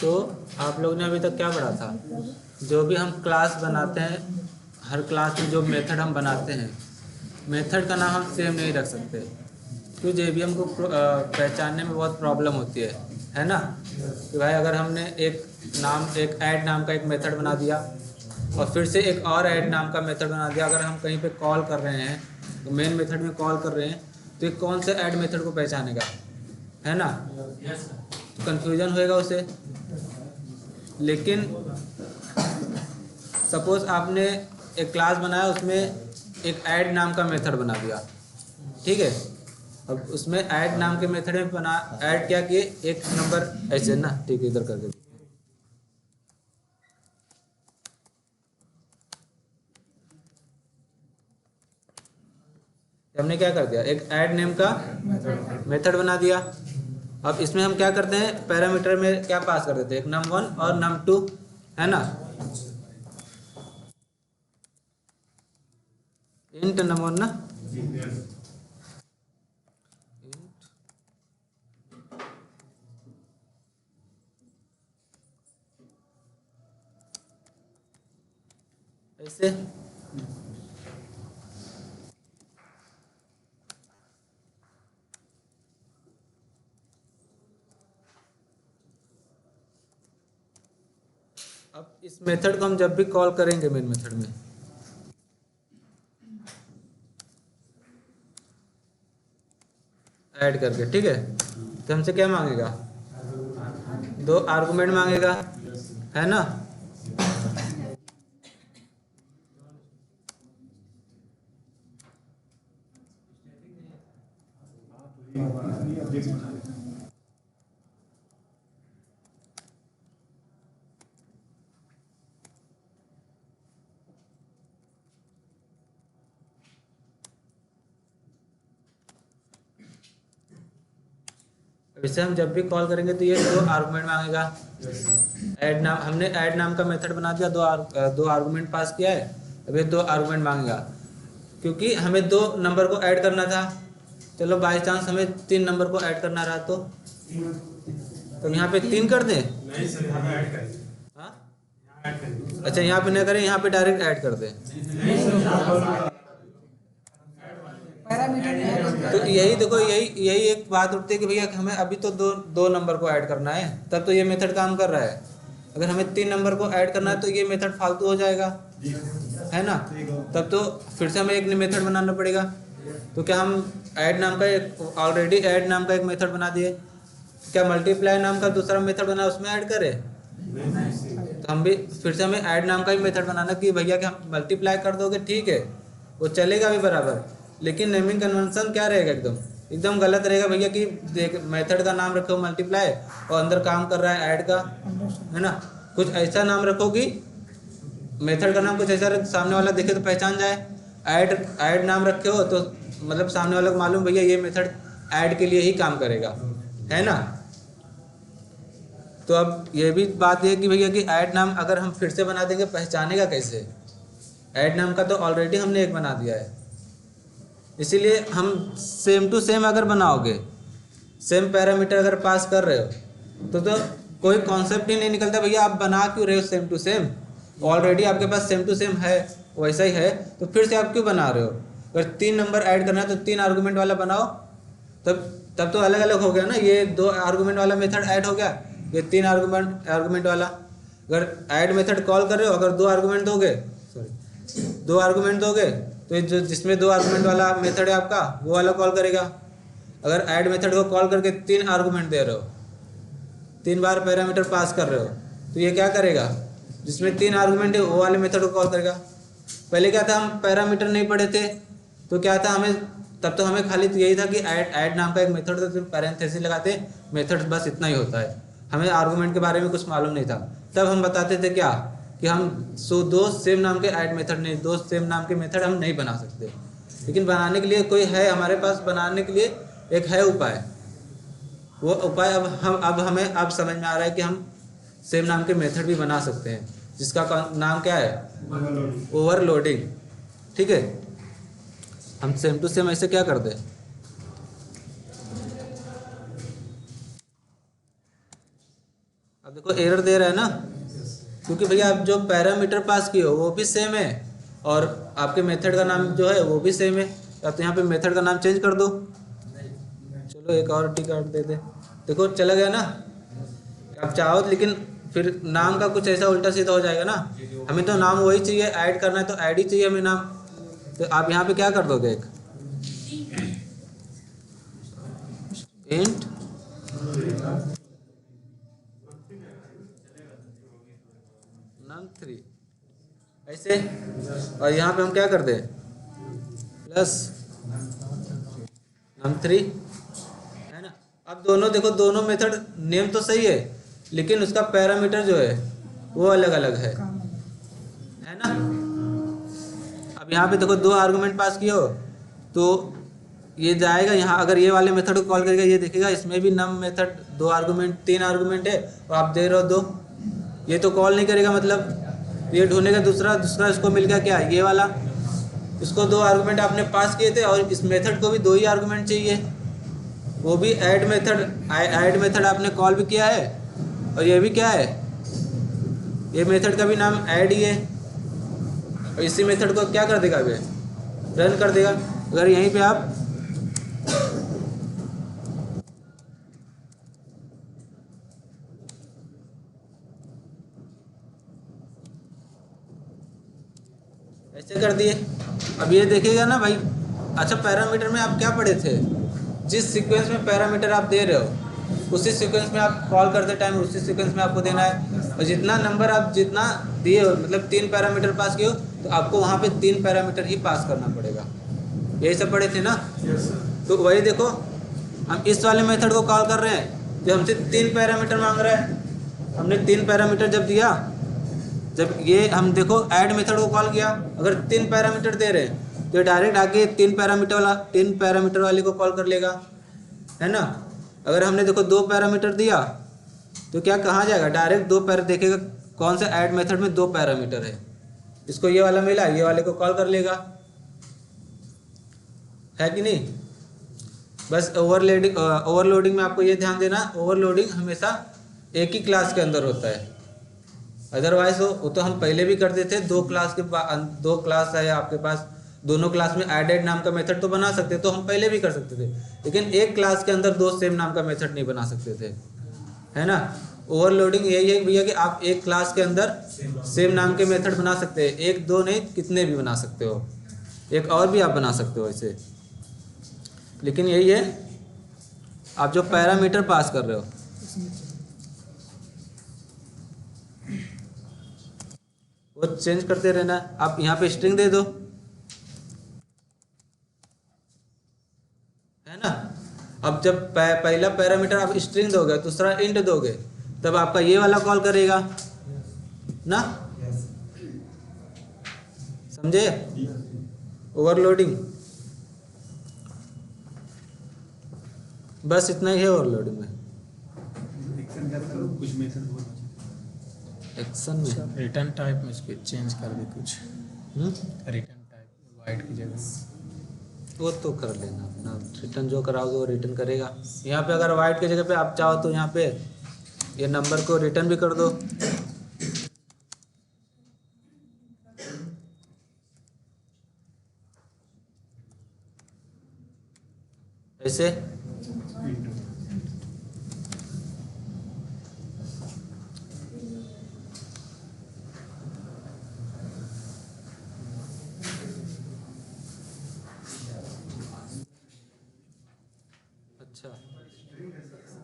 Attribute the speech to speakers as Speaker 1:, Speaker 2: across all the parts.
Speaker 1: तो आप लोग ने अभी तक क्या पढ़ा था? जो भी हम क्लास बनाते हैं, हर क्लास में जो मेथड हम बनाते हैं, मेथड का नाम हम सेम नहीं रख सकते, क्यों? जेबीएम को पहचानने में बहुत प्रॉब्लम होती है ना? कि भाई अगर हमने एक ऐड नाम का एक मेथड बना दिया और फिर से एक और ऐड नाम का मेथड बना दिया, अगर हम कहीं पे कॉल कर रहे हैं तो मेन मेथड में कॉल कर रहे हैं, तो ये कौन से ऐड मेथड को पहचानेगा, है ना? तो कन्फ्यूजन होएगा उसे। लेकिन सपोज आपने एक क्लास बनाया, उसमें एक ऐड नाम का मेथड बना दिया, ठीक है? अब उसमें ऐड नाम के मेथड में बना ऐड क्या किए, एक नंबर ऐसे ना, ठीक है, इधर कर दे। हमने क्या कर दिया, एक ऐड नेम का मेथड बना दिया। अब इसमें हम क्या करते हैं, पैरामीटर में क्या पास कर देते हैं, एक num1 और num2, है ना? इंट num1 ना, ऐसे। अब इस मेथड को हम जब भी कॉल करेंगे मेन मेथड में, ऐड करके, ठीक है, तो हमसे क्या मांगेगा, 2 आर्गुमेंट मांगेगा, है ना? इसे हम जब भी कॉल करेंगे तो ये 2 आर्गुमेंट मांगेगा। ऐड नाम, हमने ऐड नाम का मेथड बना दिया, दो आर्गुमेंट पास किया है, अब ये 2 आर्गुमेंट मांगेगा, क्योंकि हमें 2 नंबर को ऐड करना था। चलो बाई चांस हमें 3 नंबर को ऐड करना रहा तो यहाँ पे 3 कर दें? नहीं सर, यहाँ पे ऐड करें। हाँ, अच्छा, यहाँ पे नहीं करें, यहाँ पे डायरेक्ट ऐड कर दें। तो यही देखो, यही एक बात उठती है कि भैया हमें अभी तो दो नंबर को ऐड करना है, तब तो ये मेथड काम कर रहा है। अगर हमें 3 नंबर को ऐड करना है तो ये मेथड फालतू हो जाएगा, है ना? तब तो फिर से हमें एक मेथड बनाना पड़ेगा। तो क्या हम ऐड नाम का ऑलरेडी ऐड नाम का एक मेथड बना दिए, क्या मल्टीप्लाई नाम का दूसरा मेथड बना उसमें ऐड करें? तो हम भी फिर से हमें ऐड नाम का ही मेथड बनाना कि भैया कि हम मल्टीप्लाई कर दोगे, ठीक है, वो चलेगा भी बराबर, लेकिन नेमिंग कन्वेंशन क्या रहेगा, एकदम गलत रहेगा भैया कि देख मेथड का नाम रखो मल्टीप्लाई और अंदर काम कर रहा है ऐड का, है ना? कुछ ऐसा नाम रखो कि मेथड का नाम कुछ ऐसा सामने वाला देखे तो पहचान जाए। ऐड नाम रखे हो तो मतलब सामने वाला को मालूम भैया ये मेथड ऐड के लिए ही काम करेगा, है ना? तो अब ये भी बात है कि भैया कि ऐड नाम अगर हम फिर से बना देंगे, पहचानेगा कैसे? ऐड नाम का तो ऑलरेडी हमने एक बना दिया है, इसीलिए हम सेम टू सेम अगर बनाओगे, सेम पैरामीटर अगर पास कर रहे हो तो कोई कॉन्सेप्ट ही नहीं निकलता भैया आप बना क्यों रहे हो सेम टू सेम। ऑलरेडी आपके पास सेम टू सेम है, वैसा ही है, तो फिर से आप क्यों बना रहे हो? अगर 3 नंबर ऐड करना है तो 3 आर्गूमेंट वाला बनाओ, तब तो अलग अलग हो गया ना। ये 2 आर्गूमेंट वाला मेथड ऐड हो गया, ये 3 आर्गूमेंट वाला। अगर ऐड मेथड कॉल कर रहे हो, अगर 2 आर्गूमेंट दोगे तो ये जो जिसमें 2 आर्गूमेंट वाला मेथड है आपका, वो वाला कॉल करेगा। अगर ऐड मेथड को कॉल करके 3 आर्गूमेंट दे रहे हो, 3 बार पैरामीटर पास कर रहे हो, तो ये क्या करेगा, जिसमें 3 आर्गूमेंट है वो वाले मेथड को कॉल करेगा। पहले क्या था, हम पैरामीटर नहीं पढ़े थे, तो क्या था, तब तो हमें खाली तो यही था कि ऐड नाम का एक मेथड था, पैरेंथेसिस लगाते, मेथड बस इतना ही होता है, हमें आर्गूमेंट के बारे में कुछ मालूम नहीं था। तब हम बताते थे क्या कि हम 2 सेम नाम के ऐड मेथड नहीं, 2 सेम नाम के मेथड हम नहीं बना सकते, लेकिन बनाने के लिए कोई है हमारे पास, बनाने के लिए एक है उपाय। वो उपाय अब हमें समझ में आ रहा है कि हम सेम नाम के मेथड भी बना सकते हैं, जिसका नाम क्या है, ओवरलोडिंग, ठीक है। हम सेम टू सेम ऐसे क्या कर दे, अब देखो एरर दे रहा है ना, क्योंकि भैया आप जो पैरामीटर पास किए हो वो भी सेम है और आपके मेथड का नाम जो है वो भी सेम है। तो यहाँ पे मेथड का नाम चेंज कर दो। चलो एक और टी कार्ड दे दे, देखो चला गया ना। आप चाहो लेकिन फिर नाम का कुछ ऐसा उल्टा सीधा हो जाएगा ना। हमें तो नाम वही चाहिए, ऐड करना है तो ऐड ही चाहिए हमें नाम। तो आप यहाँ पे क्या कर दोगे, एक इंट num3 ऐसे, और यहाँ पे हम क्या कर दे प्लस num3, है ना। अब दोनों देखो, दोनों मेथड नेम तो सही है लेकिन उसका पैरामीटर जो है वो अलग अलग है ना। अब यहाँ पे देखो दो आर्गुमेंट पास किए हो तो ये जाएगा यहाँ, अगर ये वाले मेथड को कॉल करेगा ये देखेगा इसमें भी नम मेथड दो आर्गुमेंट, तीन आर्गुमेंट है और आप दे रहे हो दो, ये तो कॉल नहीं करेगा। मतलब ये ढूंढेगा दूसरा इसको मिल गया क्या, ये वाला। इसको दो आर्गुमेंट आपने पास किए थे और इस मेथड को भी दो ही आर्गुमेंट चाहिए, वो भी ऐड मेथड आपने कॉल भी किया है और ये भी क्या है, ये मेथड का भी नाम ऐड ही है। और इसी मेथड को क्या कर देगा, अभी रन कर देगा। अगर यहीं पे आप ऐसे कर दिए, अब ये देखेगा ना भाई। अच्छा, पैरामीटर में आप क्या पढ़े थे, जिस सीक्वेंस में पैरामीटर आप दे रहे हो उसी सीक्वेंस में आप कॉल करते टाइम उसी सीक्वेंस में आपको देना है। और जितना नंबर आप जितना दिए हो, मतलब 3 पैरामीटर पास किए हो तो आपको वहाँ पे 3 पैरामीटर ही पास करना पड़ेगा। यही सब पढ़े थे ना। तो वही देखो, हम इस वाले मेथड को कॉल कर रहे हैं जो हमसे 3 पैरामीटर मांग रहा है। हमने 3 पैरामीटर जब दिया, जब ये हम देखो ऐड मेथड को कॉल किया, अगर 3 पैरामीटर दे रहे हैं तो डायरेक्ट आके 3 पैरामीटर वाले को कॉल कर लेगा, है ना। अगर हमने देखो 2 पैरामीटर दिया तो क्या कहाँ जाएगा, डायरेक्ट 2 पैर देखेगा कौन सा ऐड मेथड में 2 पैरामीटर है, इसको ये वाला मिला, ये वाले को कॉल कर लेगा, है कि नहीं। बस ओवरलोडिंग में आपको ये ध्यान देना, ओवरलोडिंग हमेशा एक ही क्लास के अंदर होता है। अदरवाइज वो तो हम पहले भी करते थे, 2 क्लास है आपके पास, दोनों क्लास में ऐड नाम का मेथड तो बना सकते तो हम पहले भी कर सकते थे, लेकिन एक क्लास के अंदर 2 सेम नाम का मेथड नहीं बना सकते थे, है ना। ओवरलोडिंग यही है भैया कि आप एक क्लास के अंदर सेम नाम के मेथड बना सकते हैं, 1 2 नहीं कितने भी बना सकते हो, एक और भी आप बना सकते हो ऐसे। लेकिन यही है, आप जो पैरामीटर पास कर रहे हो वो चेंज करते रहना। आप यहाँ पे स्ट्रिंग दे दो, है ना। अब जब पहला पैरामीटर आप स्ट्रिंग दोगे, दूसरा इंट दोगे, तब आपका ये वाला कॉल करेगा ना, समझे। ओवरलोडिंग बस इतना ही है ओवरलोडिंग में। एक्शन में
Speaker 2: रिटर्न टाइप में इसको चेंज कर दे कुछ, रिटर्न टाइप वाइड की जगह।
Speaker 1: वो तो कर लेना अपना, रिटर्न जो कराओगे वो रिटर्न करेगा। यहाँ पे अगर वाइट की जगह पे आप चाहो तो यहाँ पे ये नंबर को रिटर्न भी कर दो, ऐसे। अच्छा,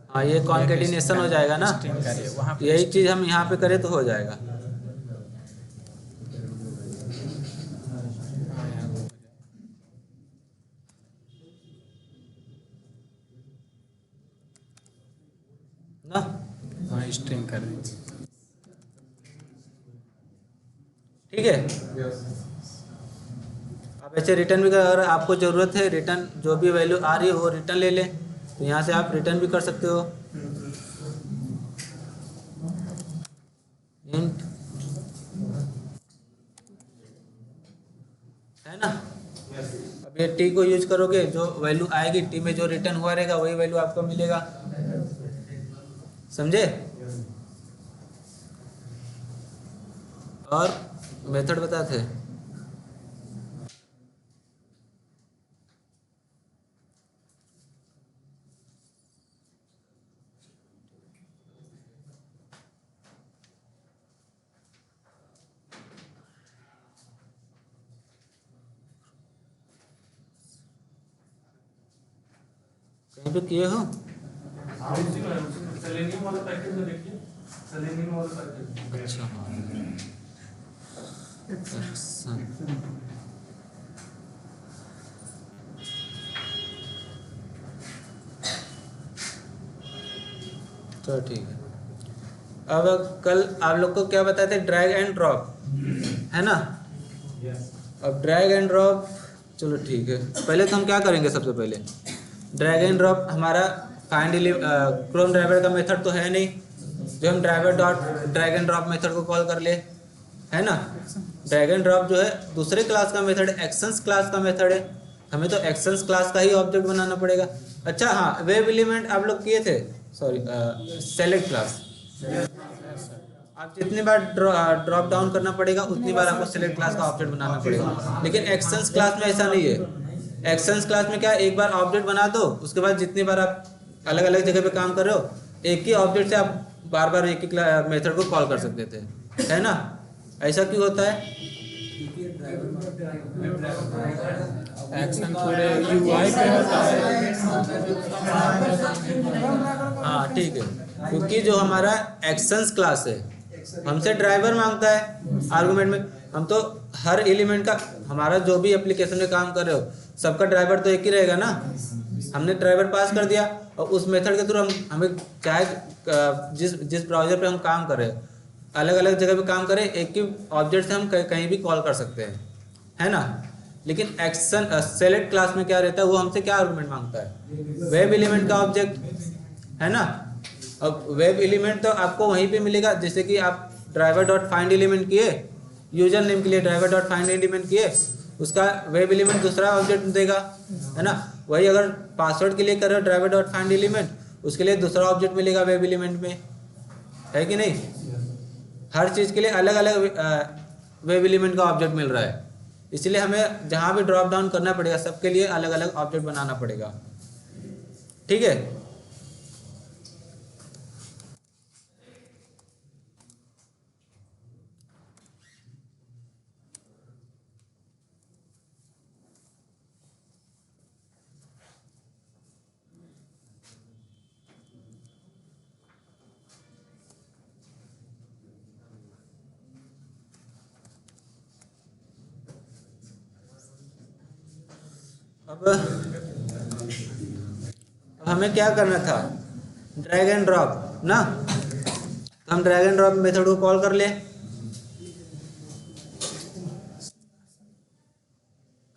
Speaker 1: हाँ ये कॉन्केटिनेशन हो जाएगा ना, यही चीज़ हम यहाँ पे करें तो हो जाएगा। ना
Speaker 2: हाँ स्ट्रिंग कर दी,
Speaker 1: ठीक है। आप ऐसे रिटर्न भी कर, अगर आपको ज़रूरत है रिटर्न जो भी वैल्यू आ रही है वो रिटर्न ले लें, तो यहाँ से आप रिटर्न भी कर सकते हो। इंट, है ना। अब अब ये टी को यूज करोगे, जो वैल्यू आएगी टी में जो रिटर्न हुआ रहेगा वही वैल्यू आपको मिलेगा। समझे? और मेथड बताते हैं। कहीं पे किए हो?
Speaker 3: सेलेनियम वाला पैकेज में देखिए, सेलेनियम वाला पैकेज।
Speaker 1: अच्छा हाँ, अच्छा। तो ठीक है। अब कल आप लोग को क्या बताए थे, ड्रैग एंड ड्रॉप, है ना? अब ड्रैग एंड ड्रॉप, चलो ठीक है। पहले तो हम क्या करेंगे, सबसे पहले ड्रैग एंड ड्रॉप हमारा फाइंड क्रोम ड्राइवर का मेथड तो है नहीं, जो हम driver dot drag and drop method को कॉल कर ले, है ना? ड्रैग एंड ड्रॉप जो है दूसरे क्लास का मेथड है, एक्शंस क्लास का मेथड है। हमें तो एक्शंस क्लास का ही ऑब्जेक्ट बनाना पड़ेगा। अच्छा हाँ, वेब एलिमेंट आप लोग किए थे, सॉरी, सेलेक्ट क्लास। आप जितनी बार ड्रॉप डाउन करना पड़ेगा उतनी बार आपको सेलेक्ट क्लास का ऑब्जेक्ट बनाना पड़ेगा। लेकिन एक्शंस क्लास में ऐसा नहीं है। एक्शंस क्लास में क्या, एक बार ऑब्जेक्ट बना दो, उसके बाद जितनी बार आप अलग अलग जगह पे काम कर रहे हो, एक ही ऑब्जेक्ट से आप बार बार एक ही मेथड को कॉल कर सकते थे, है ना? ऐसा क्यों होता है?
Speaker 2: एक्शन पूरे यूआई पे होता है।
Speaker 1: हाँ ठीक है, क्योंकि जो हमारा एक्शंस क्लास है हमसे ड्राइवर मांगता है आर्गुमेंट में। हम तो हर एलिमेंट का, हमारा जो भी एप्लीकेशन में काम कर रहे हो सबका ड्राइवर तो एक ही रहेगा ना। हमने ड्राइवर पास कर दिया और उस मेथड के थ्रू हमें चाहे जिस ब्राउज़र पे हम काम कर रहे हैं, अलग अलग जगह पे काम करें, एक ही ऑब्जेक्ट से हम कहीं भी कॉल कर सकते हैं, है ना? लेकिन एक्शन सेलेक्ट क्लास में क्या रहता है, वो हमसे क्या आर्गुमेंट मांगता है, वेब एलिमेंट का ऑब्जेक्ट, है ना? अब वेब एलिमेंट तो आपको वहीं पे मिलेगा, जैसे कि आप ड्राइवर डॉट फाइंड एलिमेंट किए, यूजर नेम के लिए ड्राइवर डॉट फाइंड एलिमेंट किए, उसका वेब एलिमेंट दूसरा ऑब्जेक्ट देगा, है ना? वही अगर पासवर्ड के लिए कर रहे हो ड्राइवर डॉट फाइंड एलिमेंट, उसके लिए दूसरा ऑब्जेक्ट मिलेगा वेब एलिमेंट में, है कि नहीं? हर चीज़ के लिए अलग अलग वेब एलिमेंट का ऑब्जेक्ट मिल रहा है, इसलिए हमें जहाँ भी ड्रॉप डाउन करना पड़ेगा सबके लिए अलग अलग ऑब्जेक्ट बनाना पड़ेगा। ठीक है? अब हमें क्या करना था, ड्रैग एंड ड्रॉप ना। तो हम ड्रैग एंड ड्रॉप मेथड को कॉल कर ले।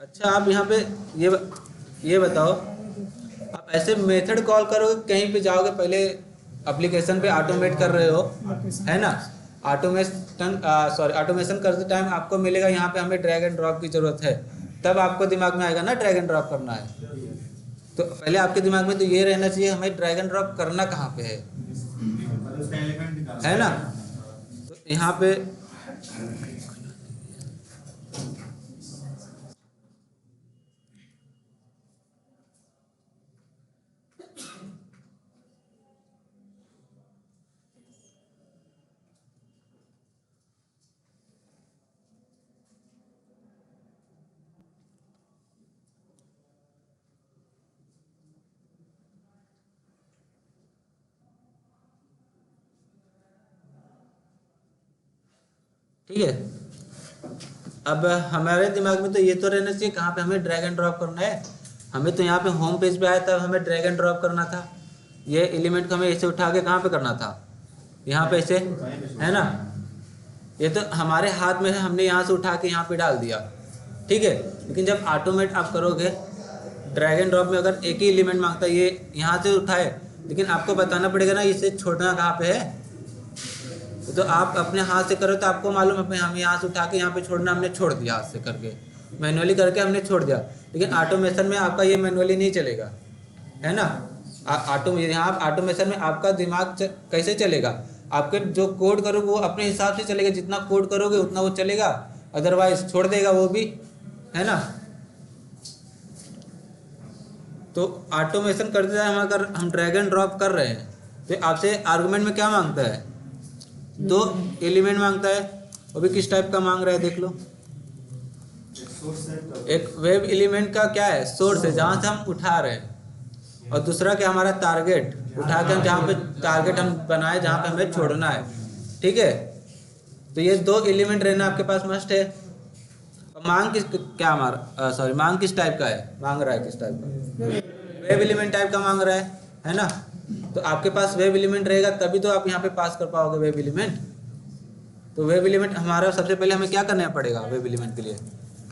Speaker 1: अच्छा आप यहाँ पे ये बताओ, आप ऐसे मेथड कॉल करोगे, कहीं पे जाओगे, पहले एप्लीकेशन पे ऑटोमेट कर रहे हो, है ना? ऑटोमेशन करते टाइम आपको मिलेगा यहाँ पे हमें ड्रैग एंड ड्रॉप की ज़रूरत है, तब आपको दिमाग में आएगा ना ड्रैग एंड ड्रॉप करना है। तो पहले आपके दिमाग में तो ये रहना चाहिए हमें ड्रैग एंड ड्रॉप करना कहाँ पे है ना? तो यहाँ पे ठीक है, अब हमारे दिमाग में तो ये तो रहना चाहिए कहाँ पे हमें ड्रैग एंड ड्रॉप करना है। हमें तो यहाँ पे होम पेज पे आया तब हमें ड्रैग एंड ड्रॉप करना था। ये एलिमेंट को हमें ऐसे उठा के कहाँ पे करना था, यहाँ पे ऐसे, है ना? ये तो हमारे हाथ में है, हमने यहाँ से उठा के यहाँ पे डाल दिया, ठीक है। लेकिन जब ऑटोमेट आप करोगे, ड्रैग एंड ड्रॉप में अगर एक ही एलिमेंट मांगता है, ये यहाँ से उठाए, लेकिन आपको बताना पड़ेगा ना इसे छोड़ना कहाँ पे है। तो आप अपने हाथ से करो तो आपको मालूम है, हम यहाँ से उठा के यहाँ पे छोड़ना, हमने छोड़ दिया हाथ से करके, मैनुअली करके हमने छोड़ दिया, लेकिन ऑटोमेशन में आपका ये मैनुअली नहीं चलेगा, है ना। यहाँ ऑटोमेशन में आपका दिमाग कैसे चलेगा, आपके जो कोड करोगे वो अपने हिसाब से चलेगा, जितना कोड करोगे उतना वो चलेगा, अदरवाइज छोड़ देगा वो भी, है ना। तो ऑटोमेशन करते टाइम अगर हम ड्रैग एंड ड्रॉप कर रहे हैं तो आपसे आर्गुमेंट में क्या मांगता है, 2 एलिमेंट मांगता है, वो भी किस टाइप का मांग रहा है देख लो। एक वेब एलिमेंट का क्या है, सोर्स है जहाँ से हम उठा रहे हैं, और दूसरा क्या हमारा टारगेट, उठा के हम जहाँ पे टारगेट हम बनाए जहाँ पे हमें छोड़ना है, ठीक है। तो ये 2 एलिमेंट रहना आपके पास मस्ट है। मांग किस क्या हमारा मांग किस टाइप का है, मांग रहा है किस टाइप का, वेब एलिमेंट टाइप का मांग रहा है ना। तो आपके पास वेब एलिमेंट रहेगा तभी तो आप यहाँ पे पास कर पाओगे वेब एलिमेंट। तो वेब एलिमेंट हमारा सबसे पहले हमें क्या करना पड़ेगा, वेब एलिमेंट के लिए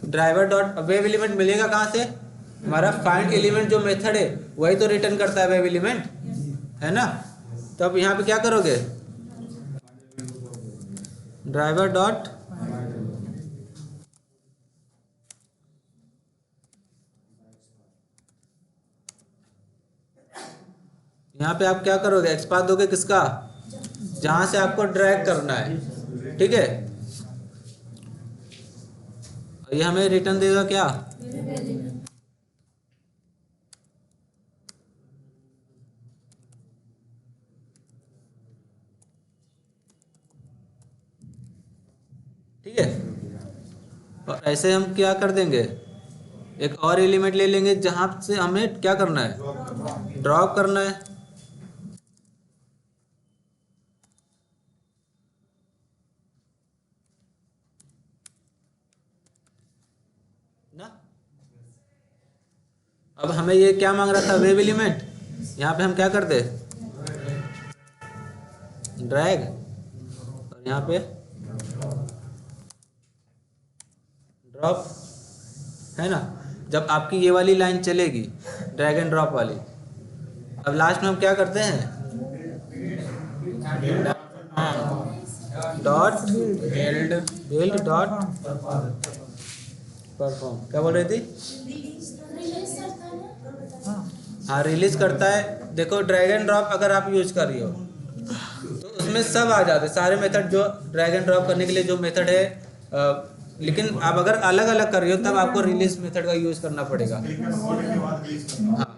Speaker 1: ड्राइवर डॉट वेब एलिमेंट मिलेगा कहाँ से, हमारा फाइंड एलिमेंट जो मेथड है वही तो रिटर्न करता है वेब एलिमेंट, है ना। तो अब यहाँ पे क्या करोगे, ड्राइवर डॉट यहाँ पे आप क्या करोगे, एक्सपाथ दोगे किसका, जहां से आपको ड्रैग करना है, ठीक है। ये हमें रिटर्न देगा क्या, ठीक है। और ऐसे हम क्या कर देंगे, एक और एलिमेंट ले लेंगे जहां से हमें क्या करना है, ड्रॉप करना है ना। अब हमें ये क्या मांग रहा था, वेब एलिमेंट, यहाँ पे हम क्या करते, ड्रैग, और यहाँ पे ड्रॉप, है ना। जब आपकी ये वाली लाइन चलेगी ड्रैग एंड ड्रॉप वाली, अब लास्ट में हम क्या करते हैं, डॉट बिल्ड डॉट परफॉर्म, क्या बोल रही थी, हाँ रिलीज करता है। देखो ड्रैग एंड ड्रॉप अगर आप यूज कर रही हो तो उसमें सब आ जाते हैं सारे मेथड जो ड्रैग एंड ड्रॉप करने के लिए जो मेथड है, लेकिन आप अगर अलग अलग कर रही हो तब आपको रिलीज मेथड का यूज करना पड़ेगा। हाँ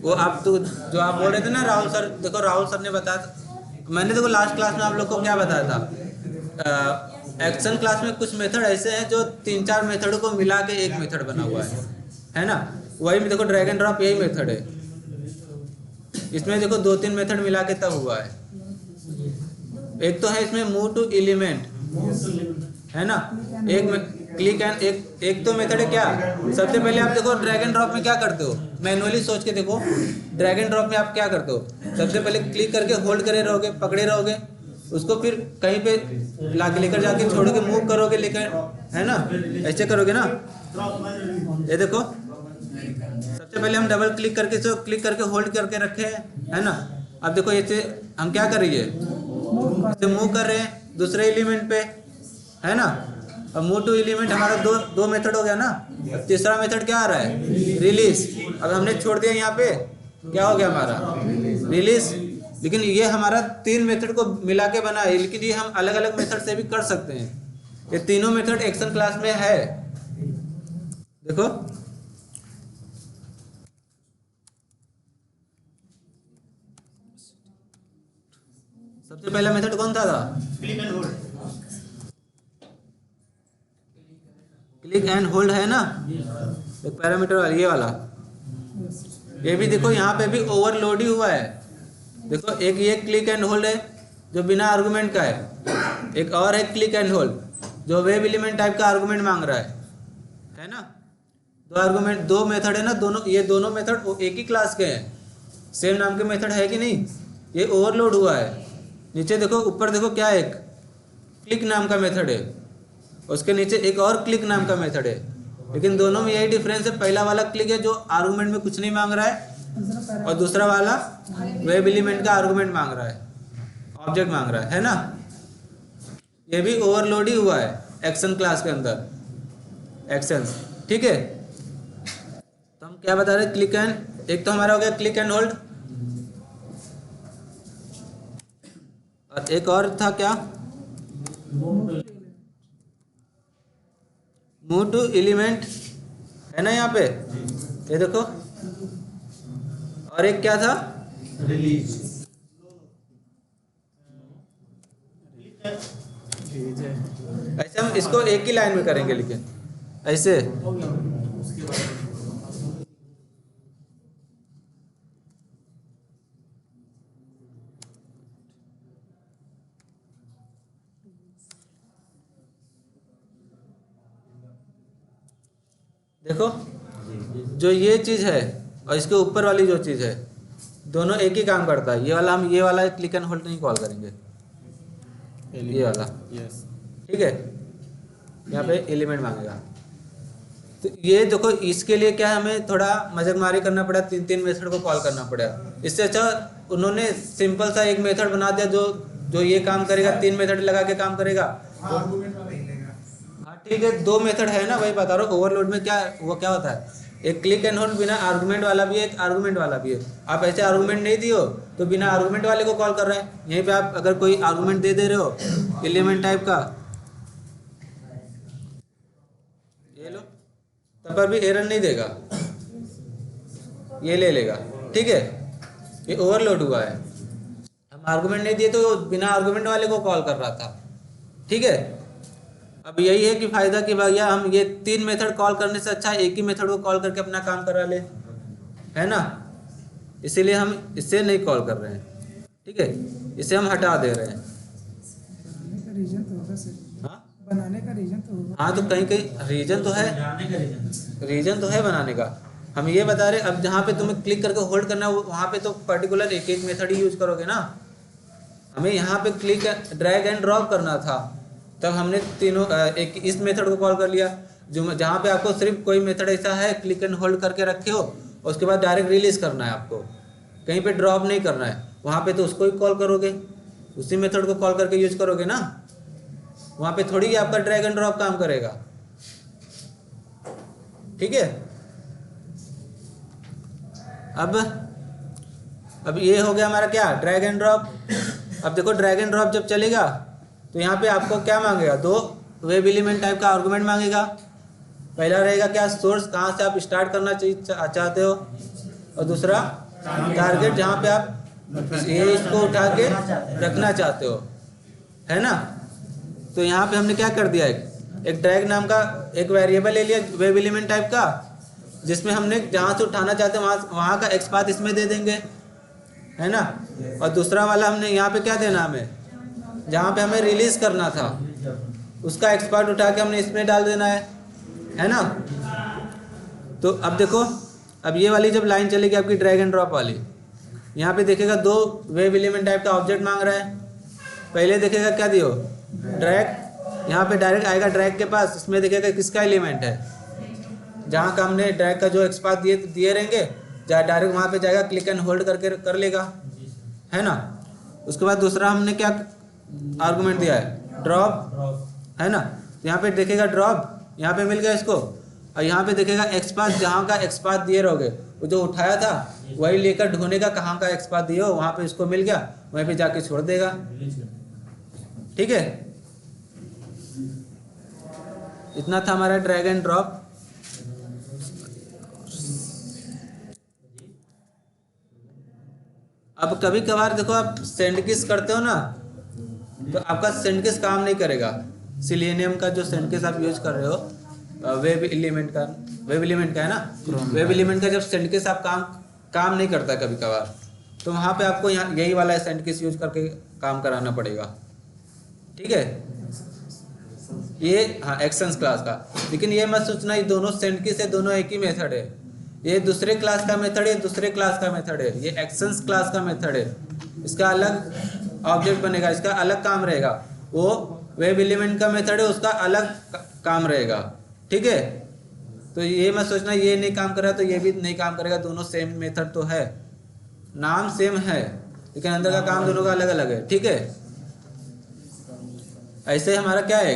Speaker 1: वो आप तो जो आप बोल रहे थे ना राहुल सर, देखो राहुल सर ने बताया, मैंने देखो लास्ट क्लास में आप लोग को क्या बताया था, एक्शन क्लास में कुछ मेथड ऐसे हैं जो 3-4 मेथडों को मिला के एक मेथड बना हुआ है ना। वही में देखो ड्रैग एंड ड्रॉप यही मेथड है, इसमें देखो 2-3 मेथड मिला के तब हुआ है। एक तो है इसमें मूव टू एलिमेंट, है ना, एक क्लिक एंड एक तो मेथड है क्या, सबसे पहले आप देखो ड्रैग एंड ड्रॉप में क्या करते हो, मैनुअली सोच के देखो, ड्रैग एंड ड्रॉप में आप क्या करते हो, सबसे पहले क्लिक करके होल्ड करे रहोगे, पकड़े रहोगे उसको, फिर कहीं पे लाके लेकर जाके छोड़ोगे, मूव करोगे लेकर, है ना, ऐसे करोगे ना। ये देखो सबसे पहले हम डबल क्लिक करके इसको क्लिक करके होल्ड करके रखे हैं, है ना। अब देखो ऐसे हम क्या कर रही है, इसे मूव कर रहे हैं दूसरे एलिमेंट पे, है ना। अब मूव टू एलिमेंट हमारा दो मेथड हो गया ना। अब तीसरा मेथड क्या आ रहा है, रिलीज। अब हमने छोड़ दिया यहाँ पे, क्या हो गया हमारा रिलीज, लेकिन ये हमारा 3 मेथड को मिला के बना है, लेकिन ये हम अलग अलग मेथड से भी कर सकते हैं। ये तीनों मेथड एक्शन क्लास में है, देखो सबसे पहला मेथड कौन था, click and hold, click and hold है ना, एक पैरामीटर वाला ये वाला। ये भी देखो यहाँ पे भी ओवरलोड ही हुआ है, देखो एक ये क्लिक एंड होल्ड है जो बिना आर्गुमेंट का है, एक और है क्लिक एंड होल्ड जो वेब एलिमेंट टाइप का आर्गुमेंट मांग रहा है ना। 2 आर्गुमेंट 2 मेथड है ना, दोनों ये दोनों मेथड एक ही क्लास के हैं, सेम नाम के मेथड है कि नहीं। ये ओवरलोड हुआ है, नीचे देखो ऊपर देखो क्या है, एक क्लिक नाम का मेथड है, उसके नीचे एक और क्लिक नाम का मेथड है, लेकिन दोनों में यही डिफरेंस है, पहला वाला क्लिक है जो आर्गुमेंट में कुछ नहीं मांग रहा है, और दूसरा वाला वेब एलिमेंट का आर्गुमेंट मांग रहा है, ऑब्जेक्ट मांग रहा है ना। ये भी ओवरलोड ही हुआ है एक्शन क्लास के अंदर, एक्शंस, ठीक है। तो हम क्या बता रहे हैं, क्लिक एंड, एक तो हमारा हो गया क्लिक एंड होल्ड, और एक और था क्या, मूव टू एलिमेंट, है ना यहाँ पे, ये देखो। और एक क्या था,
Speaker 3: रिलीज।
Speaker 1: ऐसे हम इसको एक ही लाइन में करेंगे, लेकिन ऐसे देखो, जो ये चीज़ है और इसके ऊपर वाली जो चीज़ है, दोनों एक ही काम करता है। ये वाला हम ये वाला क्लिक एंड होल्ड नहीं कॉल करेंगे, ये वाला,
Speaker 2: यस,
Speaker 1: ठीक है। यहाँ पे एलिमेंट मांगेगा। तो ये देखो, इसके लिए क्या हमें थोड़ा मजगमारी करना पड़ा, 3 मेथड को कॉल करना पड़ा। इससे अच्छा उन्होंने सिंपल सा एक मेथड बना दिया जो ये काम करेगा, 3 मेथड लगा के काम करेगा। हाँ ठीक है, 2 मेथड है ना, वही बता रहा हूँ। ओवरलोड में क्या वो क्या होता है, एक क्लिक एंड होल्ड बिना आर्गुमेंट वाला भी है, एक आर्गुमेंट वाला भी है। आप ऐसे आर्गुमेंट नहीं दियो तो बिना आर्गुमेंट वाले को कॉल कर रहे हैं। यहीं पे आप अगर कोई आर्गुमेंट दे रहे हो एलिमेंट टाइप का, ये लो, तब पर भी एरर नहीं देगा, ये ले लेगा, ठीक है। ये ओवरलोड हुआ है, हम आर्गुमेंट नहीं दिए तो बिना आर्गुमेंट वाले को कॉल कर रहा था, ठीक है। अब यही है कि फ़ायदा कि भैया हम ये 3 मेथड कॉल करने से अच्छा एक ही मेथड को कॉल करके अपना काम करा ले, है ना। इसीलिए हम इससे नहीं कॉल कर रहे हैं, ठीक है, इसे हम हटा दे रहे हैं।
Speaker 4: रीजन तो होगा सर,
Speaker 1: हाँ
Speaker 4: बनाने का रीजन तो होगा।
Speaker 1: हाँ, तो कहीं कहीं रीजन तो है, रीजन तो है बनाने का। हम ये बता रहे, अब जहाँ पे तुम्हें क्लिक करके होल्ड करना है वहाँ पे तो पर्टिकुलर एक मेथड ही यूज करोगे ना। हमें यहाँ पे क्लिक ड्रैग एंड ड्रॉप करना था, तब हमने तीनों एक इस मेथड को कॉल कर लिया। जो जहाँ पे आपको सिर्फ कोई मेथड ऐसा है क्लिक एंड होल्ड करके रखे हो, उसके बाद डायरेक्ट रिलीज करना है आपको, कहीं पे ड्रॉप नहीं करना है, वहाँ पे तो उसको ही कॉल करोगे, उसी मेथड को कॉल करके यूज करोगे ना। वहाँ पे थोड़ी ही आपका ड्रैग एंड ड्रॉप काम करेगा, ठीक है। अब ये हो गया हमारा क्या, ड्रैग एंड ड्रॉप। अब देखो ड्रैग एंड ड्रॉप जब चलेगा तो यहाँ पे आपको क्या मांगेगा, 2 वेब एलिमेंट टाइप का आर्गुमेंट मांगेगा। पहला रहेगा क्या, सोर्स, कहाँ से आप स्टार्ट करना चाहते हो, और दूसरा टारगेट, जहाँ पे आप ये इसको उठा के रखना चाहते हो, है ना। तो यहाँ पे हमने क्या कर दिया, एक ड्रैग नाम का एक वेरिएबल ले लिया वेब एलिमेंट टाइप का, जिसमें हमने जहाँ से उठाना चाहते हैं वहाँ का एक्सपाथ इसमें दे देंगे, है ना। और दूसरा वाला हमने यहाँ पे क्या देना, हमें जहाँ पे हमें रिलीज करना था उसका एक्सपार्ट उठा के हमने इसमें डाल देना है ना। तो अब देखो, अब ये वाली जब लाइन चलेगी आपकी ड्रैग एंड ड्रॉप वाली, यहाँ पे देखेगा 2 वेब एलिमेंट टाइप का ऑब्जेक्ट मांग रहा है। पहले देखेगा क्या दियो, ड्रैग, यहाँ पे डायरेक्ट आएगा ड्रैग के पास, इसमें देखेगा किसका एलिमेंट है, जहाँ का हमने ड्रैग का जो एक्सपाथ दिए रहेंगे, जहाँ डायरेक्ट वहाँ पे जाएगा, क्लिक एंड होल्ड करके कर लेगा, है ना। उसके बाद दूसरा हमने क्या आर्गुमेंट दिया है, ड्रॉप, है ना। तो यहाँ पे देखेगा ड्रॉप, यहाँ पे मिल गया इसको, और यहाँ पे देखेगा एक्सपाथ, जहाँ का एक्सपाथ दिए रहोगे, वो जो उठाया था वही लेकर ढूंढेगा कहाँ का एक्सपाथ दिए हो, वहाँ पे इसको मिल गया, वहीं पे जाके छोड़ देगा, ठीक है। इतना था हमारा ड्रैग एंड ड्रॉप। अब कभी कभार देखो आप सेंड किस करते हो ना, तो आपका सेंड किस काम नहीं करेगा। सिलेनियम का जो सेंड किस आप यूज कर रहे हो वेब एलिमेंट का है ना, वेब एलिमेंट का जब सेंड किस आप काम नहीं करता कभी कभार, तो वहाँ पे आपको यहाँ यही वाला सेंड किस यूज करके काम कराना पड़ेगा, ठीक है। ये हाँ एक्शंस क्लास का, लेकिन ये मत सोचना ये दोनों सेंड किस है, दोनों एक ही मेथड है। ये दूसरे क्लास का मेथड है, दूसरे क्लास का मेथड है, ये एक्शंस क्लास का मेथड है। इसका अलग ऑब्जेक्ट बनेगा, इसका अलग काम रहेगा। वो वेब एलिमेंट का मेथड है, उसका अलग काम रहेगा, ठीक है। तो ये मत सोचना ये नहीं काम कर रहा तो ये भी नहीं काम करेगा, दोनों सेम मेथड तो है, नाम सेम है लेकिन अंदर का काम दोनों का अलग अलग है, ठीक है। ऐसे हमारा क्या है,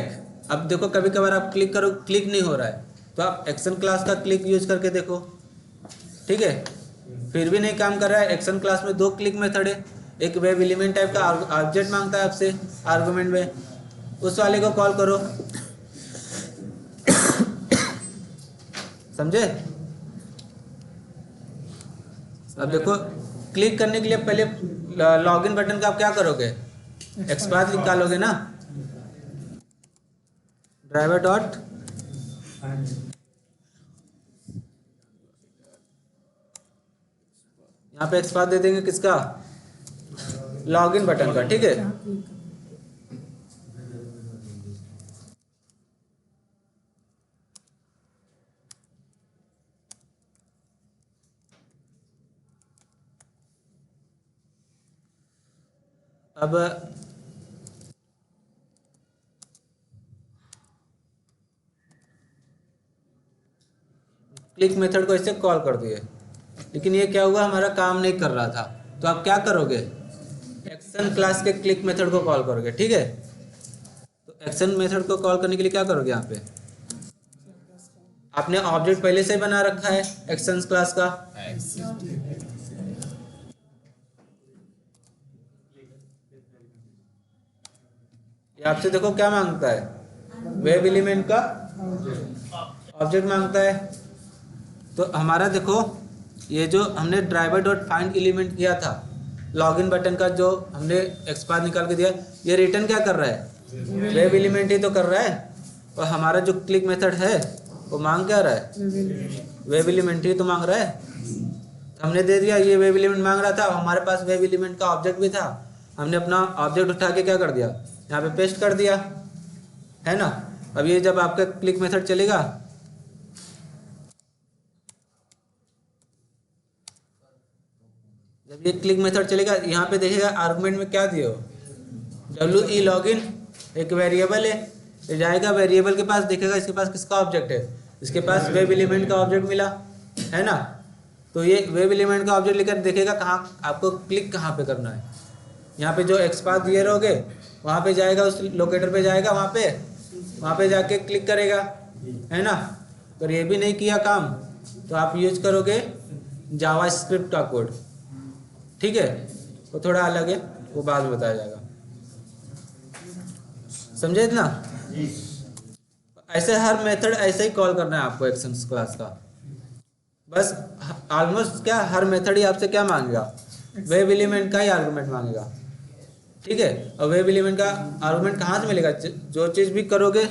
Speaker 1: अब देखो कभी कभार आप क्लिक करो, क्लिक नहीं हो रहा है, तो आप एक्शन क्लास का क्लिक यूज करके देखो, ठीक है। फिर भी नहीं काम कर रहा है, एक्शन क्लास में 2 क्लिक मेथड है, एक वेब एलिमेंट टाइप का ऑब्जेक्ट मांगता है आपसे आर्गुमेंट में, उस वाले को कॉल करो, समझे। अब देखो क्लिक करने के लिए पहले लॉगिन बटन का आप क्या करोगे, एक्सपाथ निकालोगे ना, ड्राइवर डॉट यहाँ पे एक्सपाथ दे देंगे किसका, लॉगिन बटन का, ठीक है।
Speaker 4: यहाँ क्लिक करो।
Speaker 1: अब क्लिक मेथड को ऐसे कॉल कर दिए, लेकिन ये क्या हुआ, हमारा काम नहीं कर रहा था, तो आप क्या करोगे, एक्शन क्लास के क्लिक मेथड को कॉल करोगे, ठीक है। तो एक्शन मेथड को कॉल करने के लिए क्या करोगे, यहाँ पे आपने ऑब्जेक्ट पहले से ही बना रखा है एक्शन क्लास का, ये आपसे देखो क्या मांगता है, वेब एलिमेंट का ऑब्जेक्ट मांगता है। तो हमारा देखो ये जो हमने ड्राइवर डॉट फाइंड एलिमेंट किया था, लॉगिन बटन का जो हमने एक्सपाथ निकाल के दिया, ये रिटर्न क्या कर रहा है, वेब एलिमेंट ही तो कर रहा है, और हमारा जो क्लिक मेथड है वो मांग क्या रहा है, वेब एलिमेंट ही तो मांग रहा है। तो हमने दे दिया, ये वेब एलिमेंट मांग रहा था, हमारे पास वेब एलिमेंट का ऑब्जेक्ट भी था, हमने अपना ऑब्जेक्ट उठा के क्या कर दिया, यहाँ पे पेस्ट कर दिया, है ना। अब ये जब आपका क्लिक मेथड चलेगा, जब ये क्लिक मेथड चलेगा, यहाँ पे देखेगा आर्गुमेंट में क्या दिए हो, WE लॉगिन एक वेरिएबल है, ये जाएगा वेरिएबल के पास, देखेगा इसके पास किसका ऑब्जेक्ट है, इसके पास वेब एलिमेंट का ऑब्जेक्ट मिला, है ना। तो ये वेब एलिमेंट का ऑब्जेक्ट लेकर देखेगा कहाँ आपको क्लिक कहाँ पे करना है, यहाँ पे जो एक्सपाथ दिए रहोगे वहाँ पे जाएगा, उस लोकेटर पे जाएगा, वहाँ पे जाके क्लिक करेगा, है ना। अगर ये भी नहीं किया काम तो आप यूज करोगे जावास्क्रिप्ट का कोड, ठीक है, वो थोड़ा अलग है, वो बाद में बताया जाएगा, समझे इतना। ऐसे हर मेथड ऐसे ही कॉल करना है आपको एक्शंस क्लास का, बस ऑलमोस्ट क्या हर मेथड ही आपसे क्या मांगेगा, वेब एलिमेंट का ही आर्गुमेंट मांगेगा, ठीक है। और वेब एलिमेंट का आर्गुमेंट कहाँ से मिलेगा, जो चीज़ भी करोगे,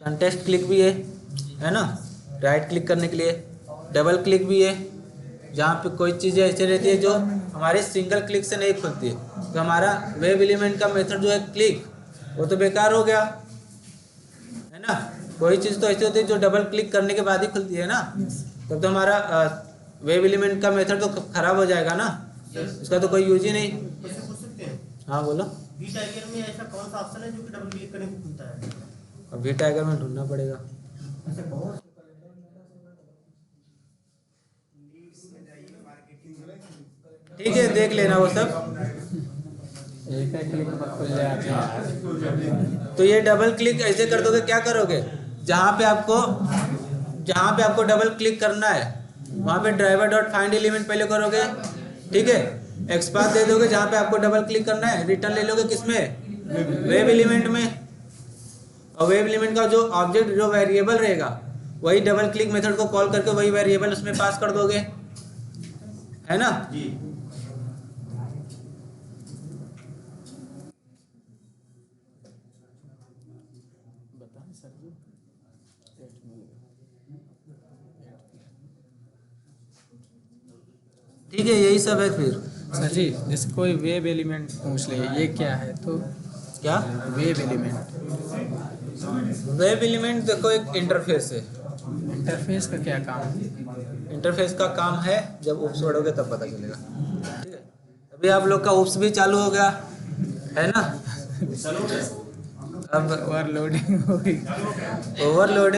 Speaker 1: कंटेस्ट क्लिक भी है ना, राइट क्लिक करने के लिए, डबल क्लिक भी है, जहाँ पे कोई चीज़ें ऐसे रहती है जो हमारे सिंगल क्लिक से नहीं खुलती है, तो हमारा वेब एलिमेंट का मेथड जो है क्लिक, वो तो बेकार हो गया, है ना। कोई चीज़ तो ऐसी होती है जो डबल क्लिक करने के बाद ही खुलती है ना, तब तो हमारा वेब एलिमेंट का मेथड तो खराब हो जाएगा ना, उसका तो कोई यूज ही नहीं। हाँ बोलो,
Speaker 5: वी टाइगर में ऐसा कौन सा ऑप्शन है जो कि डबल क्लिक करने को खुलता है?
Speaker 1: अब वी टाइगर में ढूंढना पड़ेगा, ठीक है, देख लेना वो सब,
Speaker 2: एक क्लिक पर खुल जाते हैं।
Speaker 1: तो ये डबल क्लिक ऐसे कर दोगे, क्या करोगे, जहाँ पे आपको डबल क्लिक करना है वहाँ पे ड्राइवर डॉट फाइंड एलिमेंट पहले करोगे, ठीक है, एक्सपाथ दे दोगे, जहाँ पे आपको डबल क्लिक करना है रिटर्न ले लोगे किसमें, वेब एलिमेंट में, और वेब एलिमेंट का जो ऑब्जेक्ट जो वेरिएबल रहेगा वही डबल क्लिक मेथड को कॉल करके वही वेरिएबल उसमें पास कर दोगे, है ना।
Speaker 5: जी।
Speaker 1: ठीक है, यही सब है। फिर
Speaker 2: सर जी, जैसे कोई वेब एलिमेंट पूछ ले ये क्या है, तो
Speaker 1: क्या
Speaker 2: वेब एलिमेंट,
Speaker 1: वेब एलिमेंट देखो एक इंटरफेस है,
Speaker 2: इंटरफेस का क्या काम है?
Speaker 1: इंटरफेस का काम है, जब उप्स पढ़ोगे तब पता चलेगा, ठीक है। अभी आप लोग का उप्स भी चालू हो गया है ना, अब
Speaker 2: ओवरलोडिंग हो गई।
Speaker 1: ओवरलोडिंग